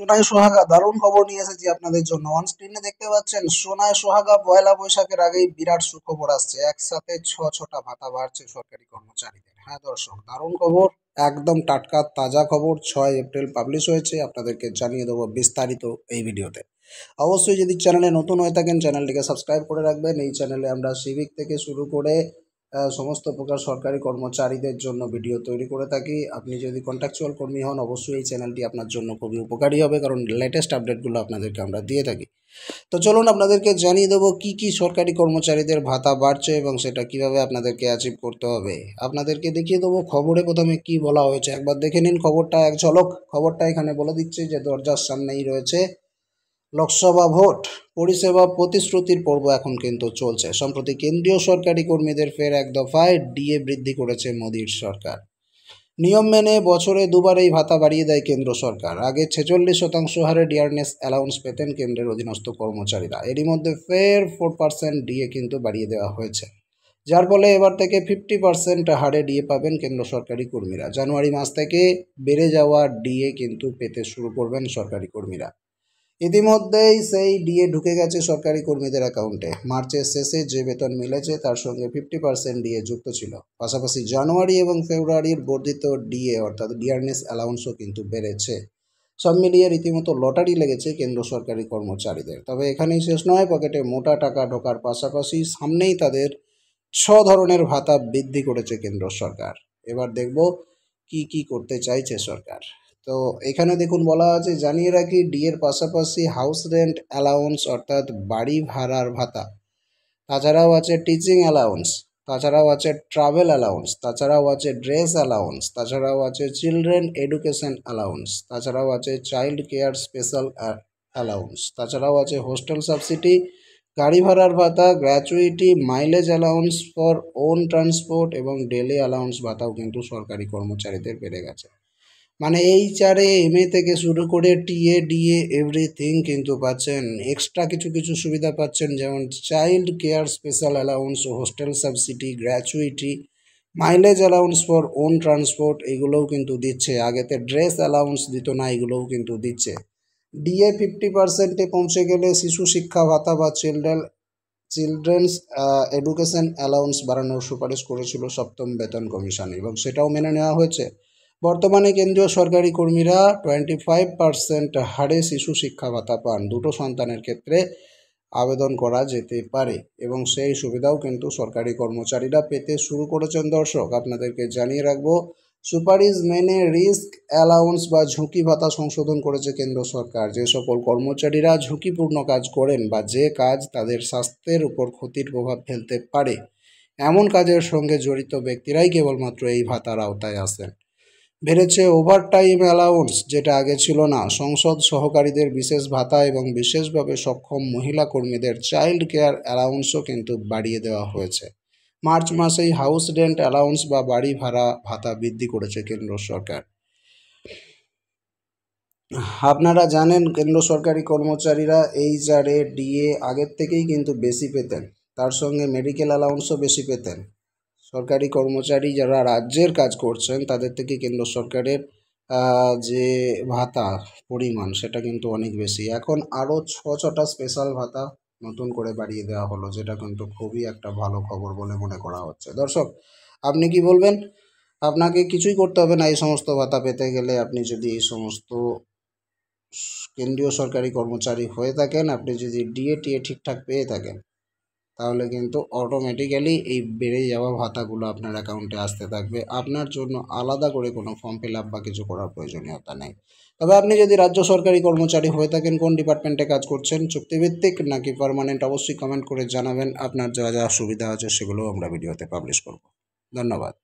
সোনাই সোহাগা দারুণ খবর নিয়ে এসেছি আপনাদের জন্য। অন স্ক্রিনে দেখতে পাচ্ছেন সোনাই সোহাগা পয়লা বৈশাখের আগেই বিরাট সুখবর আসছে। একসাথে ছটা ভাতা বাড়ছে সরকারি কর্মচারীদের। হ্যাঁ দর্শক, দারুণ খবর, একদম টাটকা তাজা খবর। 6 এপ্রিল পাবলিশ হয়েছে, আপনাদেরকে জানিয়ে দেবো বিস্তারিত এই ভিডিওতে। অবশ্যই যদি চ্যানেলে নতুন হয়ে থাকেন চ্যানেলটিকে সাবস্ক্রাইব করে রাখবেন। এই চ্যানেলে আমরা সিভিক থেকে শুরু করে সমস্ত প্রকার সরকারি কর্মচারীদের জন্য ভিডিও তৈরি করে থাকি। আপনি যদি কন্ট্রাকচুয়াল কর্মী হন অবশ্যই এই চ্যানেলটি আপনার জন্য খুবই উপকারী হবে, কারণ লেটেস্ট আপডেটগুলো আপনাদেরকে আমরা দিয়ে থাকি। তো চলুন আপনাদেরকে জানিয়ে দেবো কি কি সরকারি কর্মচারীদের ভাতা বাড়ছে এবং সেটা কিভাবে আপনাদেরকে অ্যাচিভ করতে হবে। আপনাদেরকে দেখিয়ে দেবো খবরে প্রথমে কি বলা হয়েছে, একবার দেখে নিন খবরটা এক ঝলক। খবরটা এখানে বলে দিচ্ছে যে দরজার সামনেই রয়েছে লোকসভা ভোট, পরিষেবা প্রতিশ্রুতির পর্ব এখন কিন্তু চলছে। সম্প্রতি কেন্দ্রীয় সরকারি কর্মীদের ফের এক দফায় ডিএ বৃদ্ধি করেছে মোদীর সরকার। নিয়ম মেনে বছরে দুবার এই ভাতা বাড়িয়ে দেয় কেন্দ্র সরকার। আগে 46% হারে ডিয়ারনেস অ্যালাউন্স পেতেন কেন্দ্রের অধীনস্থ কর্মচারীরা, এরই মধ্যে ফের 4% ডিএ কিন্তু বাড়িয়ে দেওয়া হয়েছে, যার ফলে এবার থেকে 50% হারে ডিএ পাবেন কেন্দ্র সরকারি কর্মীরা। জানুয়ারি মাস থেকে বেড়ে যাওয়া ডিএ কিন্তু পেতে শুরু করবেন সরকারি কর্মীরা। ইতিমধ্যেই সেই ডিএ ঢুকে গেছে সরকারি কর্মীদের অ্যাকাউন্টে। মার্চের শেষে যে বেতন মিলেছে তার সঙ্গে 50% ডিএ যুক্ত ছিল। পাশাপাশি জানুয়ারি এবং ফেব্রুয়ারির বর্ধিত ডিএ অর্থাৎ ডিয়ারনেস অ্যালাউন্সও কিন্তু বেড়েছে। সব মিলিয়ে রীতিমতো লটারি লেগেছে কেন্দ্র সরকারি কর্মচারীদের। তবে এখানেই শেষ নয়, পকেটে মোটা টাকা ঢোকার পাশাপাশি সামনেই তাদের 6 ধরনের ভাতা বৃদ্ধি করেছে কেন্দ্র সরকার। এবার দেখব কি কি করতে চাইছে সরকার। তো এখানে দেখুন বলা আছে, জানিয়ে রাখি ডিএর পাশাপাশি হাউস রেন্ট অ্যালাউন্স অর্থাৎ বাড়ি ভাড়ার ভাতা, তাছাড়াও আছে টিচিং অ্যালাউন্স, তাছাড়াও আছে ট্রাভেল অ্যালাউন্স, তাছাড়াও আছে ড্রেস অ্যালাউন্স, তাছাড়াও আছে চিলড্রেন এডুকেশন অ্যালাউন্স, তাছাড়াও আছে চাইল্ড কেয়ার স্পেশাল অ্যালাউন্স, তাছাড়াও আছে হোস্টেল সাবসিডি, গাড়ি ভাড়ার ভাতা, gratuity, mileage allowance for own transport এবং ডেলি অ্যালাউন্স ভাতাও কিন্তু সরকারি কর্মচারীদের বেড়ে গেছে। মানে এইচআরএ এমএ থেকে শুরু করে টিএ ডিএ এভরিথিং কিন্তু পাচ্ছেন। এক্সট্রা কিছু কিছু সুবিধা পাচ্ছেন, যেমন child care special allowance, hostel subsidy, gratuity, mileage allowance for own transport, এগুলোও কিন্তু দিচ্ছে। আগেতে ড্রেস অ্যালাউন্স দিত না, এগুলোও কিন্তু দিচ্ছে। ডিএ 50%-এ পৌঁছে গেলে শিশু শিক্ষা ভাতা বা চিলড্রেন্স এডুকেশন অ্যালাউন্স বাড়ানোর সুপারিশ করেছিল সপ্তম বেতন কমিশন এবং সেটাও মেনে নেওয়া হয়েছে। বর্তমানে কেন্দ্রীয় সরকারি কর্মীরা 25% হারে শিশু শিক্ষা ভাতা পান। দুটো সন্তানের ক্ষেত্রে আবেদন করা যেতে পারে এবং সেই সুবিধাও কিন্তু সরকারি কর্মচারীরা পেতে শুরু করেছেন। দর্শক, আপনাদেরকে জানিয়ে রাখবো, সুপারিশ মেনে রিস্ক অ্যালাউন্স বা ঝুঁকি ভাতা সংশোধন করেছে কেন্দ্র সরকার। যে সকল কর্মচারীরা ঝুঁকিপূর্ণ কাজ করেন বা যে কাজ তাদের স্বাস্থ্যের উপর ক্ষতির প্রভাব ফেলতে পারে, এমন কাজের সঙ্গে জড়িত ব্যক্তিরাই কেবলমাত্র এই ভাতার আওতায় আসেন। বেড়েছে ওভারটাইম অ্যালাউন্স, যেটা আগে ছিল না। সংসদ সহকারীদের বিশেষ ভাতা এবং বিশেষভাবে সক্ষম মহিলা কর্মীদের চাইল্ড কেয়ার অ্যালাউন্সও কিন্তু বাড়িয়ে দেওয়া হয়েছে। মার্চ মাসেই হাউস রেন্ট অ্যালাউন্স বা বাড়ি ভাড়া ভাতা বৃদ্ধি করেছে কেন্দ্র সরকার। আপনারা জানেন কেন্দ্র সরকারি কর্মচারীরা এইচআরএ ডিএ আগের থেকেই কিন্তু বেশি পেতেন, তার সঙ্গে মেডিকেল অ্যালাউন্সও বেশি পেতেন। সরকারি কর্মচারী যারা রাজ্যের কাজ করছেন তাদের থেকে কেন্দ্র সরকারের যে ভাতা পরিমাণ সেটা কিন্তু অনেক বেশি। এখন আরও ছটা স্পেশাল ভাতা নতুন করে বাড়িয়ে দেওয়া হলো, যেটা কিন্তু খুবই একটা ভালো খবর বলে মনে করা হচ্ছে। দর্শক, আপনি কি বলবেন? আপনাকে কিছুই করতে হবে না এই সমস্ত ভাতা পেতে গেলে। আপনি যদি এই সমস্ত কেন্দ্রীয় সরকারি কর্মচারী হয়ে থাকেন, আপনি যদি ডিএ টিএ ঠিকঠাক পেয়ে থাকেন, তাহলে কিন্তু অটোমেটিক্যালি এই বেড়ে যাওয়া ভাতাগুলো আপনার অ্যাকাউন্টে আসতে থাকবে। আপনার জন্য আলাদা করে কোনো ফর্ম ফিল আপ বা কিছু করার প্রয়োজনীয়তা নেই। তবে আপনি যদি রাজ্য সরকারি কর্মচারী হয়ে থাকেন, কোন ডিপার্টমেন্টে কাজ করছেন, চুক্তিভিত্তিক নাকি পার্মানেন্ট, অবশ্যই কমেন্ট করে জানাবেন। আপনার যা যা সুবিধা আছে সেগুলোও আমরা ভিডিওতে পাবলিশ করব। ধন্যবাদ।